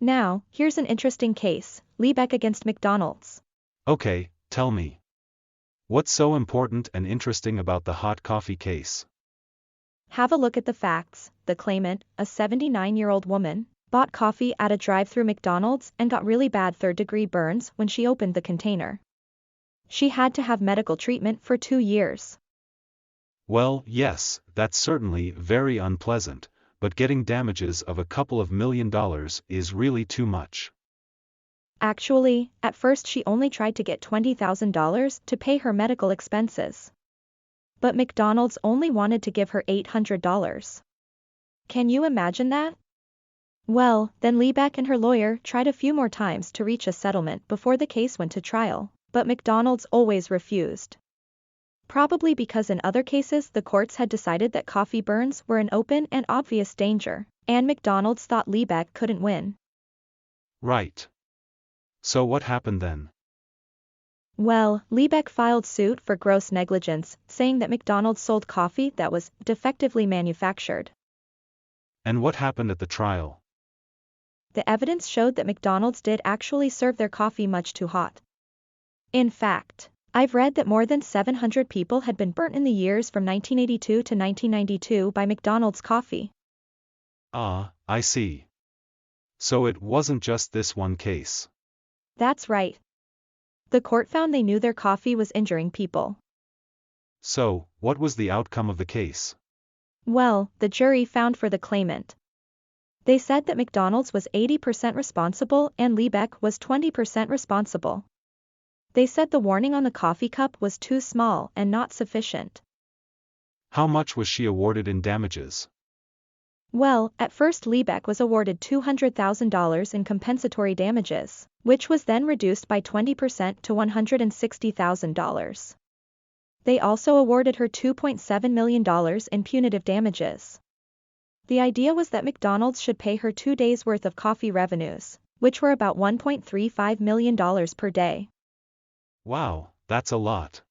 Now, here's an interesting case, Liebeck against McDonald's. Okay, tell me. What's so important and interesting about the hot coffee case? Have a look at the facts. The claimant, a 79-year-old woman, bought coffee at a drive-through McDonald's and got really bad third-degree burns when she opened the container. She had to have medical treatment for 2 years. Well, yes, that's certainly very unpleasant, but getting damages of a couple of $1 million is really too much. Actually, at first she only tried to get $20,000 to pay her medical expenses. But McDonald's only wanted to give her $800. Can you imagine that? Well, then Liebeck and her lawyer tried a few more times to reach a settlement before the case went to trial, but McDonald's always refused. Probably because in other cases the courts had decided that coffee burns were an open and obvious danger, and McDonald's thought Liebeck couldn't win. Right. So what happened then? Well, Liebeck filed suit for gross negligence, saying that McDonald's sold coffee that was defectively manufactured. And what happened at the trial? The evidence showed that McDonald's did actually serve their coffee much too hot. In fact, I've read that more than 700 people had been burnt in the years from 1982 to 1992 by McDonald's coffee. Ah, I see. So it wasn't just this one case. That's right. The court found they knew their coffee was injuring people. So, what was the outcome of the case? Well, the jury found for the claimant. They said that McDonald's was 80% responsible and Liebeck was 20% responsible. They said the warning on the coffee cup was too small and not sufficient. How much was she awarded in damages? Well, at first Liebeck was awarded $200,000 in compensatory damages, which was then reduced by 20% to $160,000. They also awarded her $2.7 million in punitive damages. The idea was that McDonald's should pay her 2 days' worth of coffee revenues, which were about $1.35 million per day. Wow, that's a lot.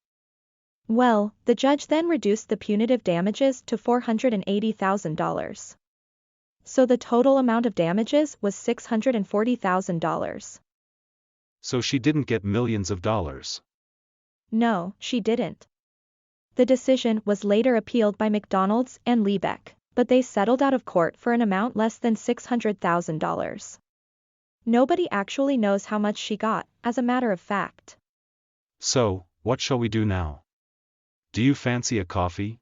Well, the judge then reduced the punitive damages to $480,000. So the total amount of damages was $640,000. So she didn't get millions of dollars. No, she didn't. The decision was later appealed by McDonald's and Liebeck, but they settled out of court for an amount less than $600,000. Nobody actually knows how much she got, as a matter of fact. So, what shall we do now? Do you fancy a coffee?